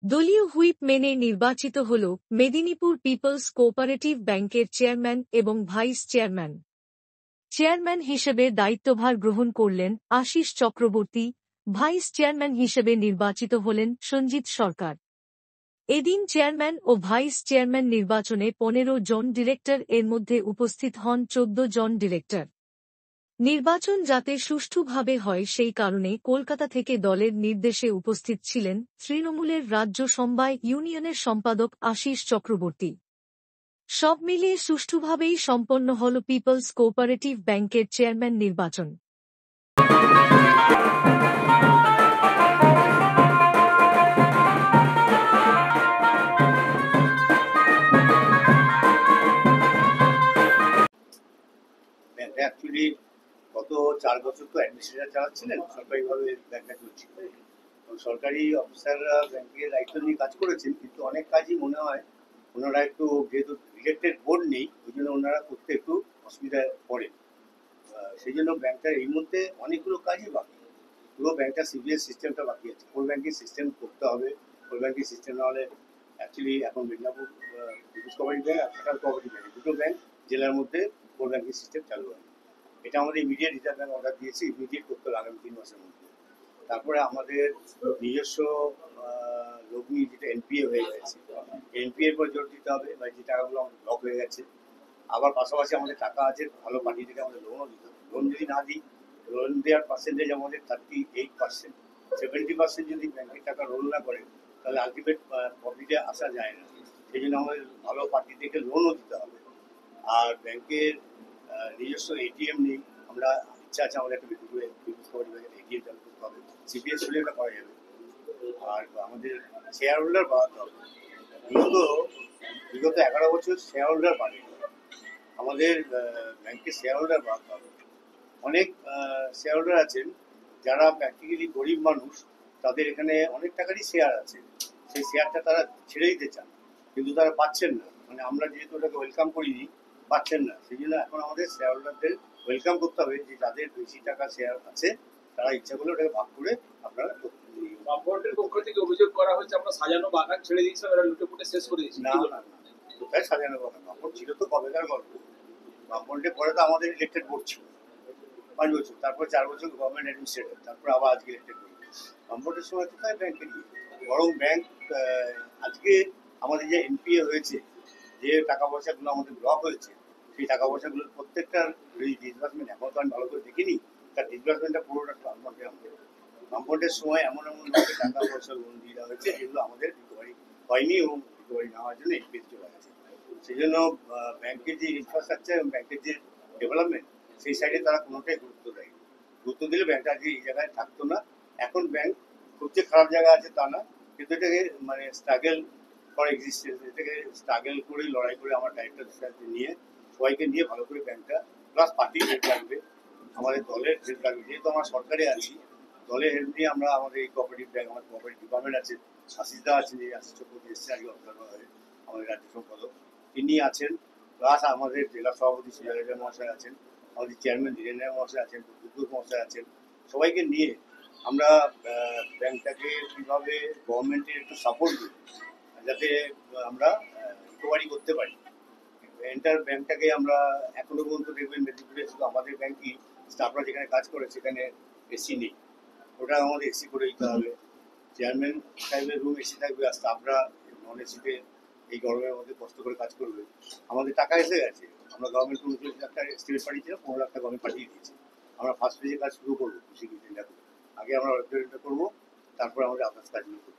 দলীয় হুইপ মেনে নির্বাচিত হল মেদিনীপুর পিপলস কোঅপারেটিভ ব্যাংকের চেয়ারম্যান এবং ভাইস চেয়ারম্যান। চেয়ারম্যান হিসেবে দায়িত্বভার গ্রহণ করলেন আশিস চক্রবর্তী, ভাইস চেয়ারম্যান হিসেবে নির্বাচিত হলেন সঞ্জিত সরকার। এদিন চেয়ারম্যান ও ভাইস চেয়ারম্যান নির্বাচনে 15 জন ডিরেক্টর এর মধ্যে উপস্থিত হন 14 জন ডিরেক্টর। নির্বাচন যাতে সুষ্ঠুভাবে হয় সেই কারণে কলকাতা থেকে দলের নির্দেশে উপস্থিত ছিলেন তৃণমূলের রাজ্য সমবায় ইউনিয়নের সম্পাদক আশিস চক্রবর্তী। সব মিলিয়ে সুষ্ঠুভাবেই সম্পন্ন হল পিপলস কোঅপারেটিভ ব্যাংকের চেয়ারম্যান নির্বাচন। অ্যাকচুয়ালি গত 4 বছর তো অ্যাডমিনিস্ট্রেটর চালাচ্ছিলেন, সরকারিভাবে ব্যাংকটা চলছিল। সরকারি অফিসাররা ব্যাংকের দায়িত্ব নিয়ে কাজ করেছেন, কিন্তু অনেক কাজই মনে হয় ওনারা একটু, যেহেতু ইলেক্টেড বোর্ড নেই, ওই জন্য ওনারা করতে একটু অসুবিধায় পড়েন। সেই জন্য ব্যাংকটার এই মুহূর্তে অনেকগুলো কাজই বাকি। পুরো ব্যাংকটা সিবিএস সিস্টেমটা বাকি আছে। কোর ব্যাংকিং সিস্টেম করতে হবে। কোর ব্যাংকিং সিস্টেম না হলে অ্যাকচুয়ালি এখন মেদিনীপুর পিপলস কোঅপারেটিভ ব্যাংক আর সেন্ট্রাল কোঅপারেটিভ ব্যাংক দুটো ব্যাংক জেলার মধ্যে কোর ব্যাংকিং সিস্টেম চালু হয়। এটা আমাদের ইমিডিয়েট রিজার্ভ ব্যাংক অর্ডার দিয়েছে, ইমিডিয়েট করতে হবে আগামী 3 মাসের মধ্যে। তারপরে আমাদের নিজস্ব লগ্নি যেটা এনপিএ হয়ে গেছে, এনপিএর পর জোর দিতে হবে, বা যে টাকাগুলো আমাদের ব্লক হয়ে গেছে। আবার পাশাপাশি আমাদের টাকা আছে, ভালো পার্টি থেকে আমাদের লোনও দিতে হবে। লোন যদি না দিই, লোন দেওয়ার পার্সেন্টেজ আমাদের 38%। 70% যদি ব্যাংকের টাকা রোল না করে, তাহলে আলটিমেট প্রফিটে আসা যায় না। সেই জন্য আমাদের ভালো পার্টি থেকে লোনও দিতে হবে। আর ব্যাংকের নিজস্ব এটিএম নেই। আমরা ইচ্ছা আছে আমাদের একটা পিপলস কোঅপারেটিভ ব্যাংকের এটিএম চালু করতে হবে। সিপিএস হলে এটা করা যাবে। আর আমাদের শেয়ার হোল্ডার বাড়াতে হবে। বিগত 11 বছর শেয়ার হোল্ডার বাড়ে, আমাদের ব্যাংকের শেয়ার হোল্ডার বাড়াতে হবে। অনেক শেয়ার হোল্ডার আছেন যারা প্র্যাকটিক্যালি গরিব মানুষ, তাদের এখানে অনেক টাকারই শেয়ার আছে, সেই শেয়ারটা তারা ছেড়ে দিতে চান, কিন্তু তারা পাচ্ছেন না। মানে আমরা যেহেতু ওটাকে ওয়েলকাম করিনি, পাচ্ছেন না। সেই জন্য এখন আমাদের শেয়ার হোল্ডারদের ওয়েলকাম করতে হবে, যে যাদের বেশি টাকা শেয়ার আছে তারা ইচ্ছা করলে ওটাকে ভাগ করে আপনারা বামফ্রন্টের পক্ষ থেকে অভিযোগ করা হচ্ছে আমরা সাজানো বাগান ছেড়ে দিয়েছিলাম, এরা লুটে পুটে শেষ করে দিয়েছি। না না না, কোথায় সাজানো বাগান? বামফ্রন্ট ছিল তো কবেকার গল্প। বামফ্রন্টের পরে তো আমাদের ইলেক্টেড বোর্ড ছিল 5 বছর, তারপর 4 বছর গভর্নমেন্ট অ্যাডমিনিস্ট্রেটর, তারপর আবার আজকে ইলেক্টেড বোর্ড। বামফ্রন্টের সময় কোথায় ব্যাংকে নিয়ে, বরং ব্যাংক আজকে আমাদের যে এনপিএ হয়েছে, যে টাকা পয়সাগুলো আমাদের ব্লক হয়েছে, সেই টাকা পয়সাগুলোর প্রত্যেকটার ডিসবার্সমেন্ট এখন তো আমি ভালো করে দেখিনি, তার ডিসবার্সমেন্টটা পুরোটা বামফ্রন্টে আমাদের। বামফ্রন্টের সময় এমন এমন লোকের টাকা পয়সা লোন দিয়ে দেওয়া হয়েছে যেগুলো আমাদের রিকভারি হয়নি, এবং রিকভারি না হওয়ার জন্য এনপিএস চলে গেছে। সেই জন্য ব্যাংকের যে ইনফ্রাস্ট্রাকচার এবং ব্যাংকের যে ডেভেলপমেন্ট, সেই সাইডে তারা কোনোটাই গুরুত্ব দেয়। গুরুত্ব দিলে ব্যাংকটা আজকে এই জায়গায় থাকতো না। এখন ব্যাংক খুব যে খারাপ জায়গা আছে তা না, কিন্তু এটাকে মানে স্ট্রাগল ফর এক্সিস্টেন্স, এটাকে স্ট্রাগল করে লড়াই করে আমার ডাইরেক্টর সাথে নিয়ে সবাইকে নিয়ে ভালো করে ব্যাংকটা, প্লাস পার্টির হেল্প লাগবে, আমাদের দলের হেল্প লাগবে। যেহেতু আমরা সরকারে আছি, দলের হেল্প নিয়ে আমরা আমাদের এই কোঅপারেটিভ ব্যাংক, আমাদের কোঅপারেটিভ ডিপার্টমেন্ট আছে, আশিসদা আছেন, যে আশিস চক্রবর্তী এসছে আজকে অবজারভার, আমাদের রাজ্য সম্পাদক তিনি আছেন, প্লাস আমাদের জেলা সভাপতি সুজাতা মহাশয় আছেন, আমাদের চেয়ারম্যান ধীরেন্দ্র মহাশয় আছেন, বুদ্ধ মহাশয় আছেন। সবাইকে নিয়ে আমরা ব্যাংকটাকে কীভাবে গভর্নমেন্টের একটু সাপোর্ট দিই, যাতে আমরা রিকভারি করতে পারি। এন্টার ব্যাংকটাকে আমরা এখনো পর্যন্ত দেখবেন মেদিনীপুরে শুধু আমাদের ব্যাংকই স্টাফরা যেখানে কাজ করে সেখানে এসি নেই, ওটা আমাদের এসি করে দিতে হবে। চেয়ারম্যান সাহেবের রুম এসি থাকবে, আর স্টাফরা নন এসিতে এই গরমের মধ্যে কষ্ট করে কাজ করবে। আমাদের টাকা এসে গেছে, আমরা গভর্নমেন্ট 29 লাখ টাকা এস্টিমেট পাঠিয়েছিলাম, 15 লাখ টাকা গভর্নমেন্ট পাঠিয়ে দিয়েছি। আমরা ফার্স্ট ফেজে কাজ শুরু করবো খুশি কিন্তু, আগে আমরা অর্ডারটা করবো, তারপর আমাদের আদার্স কাজগুলো করবো।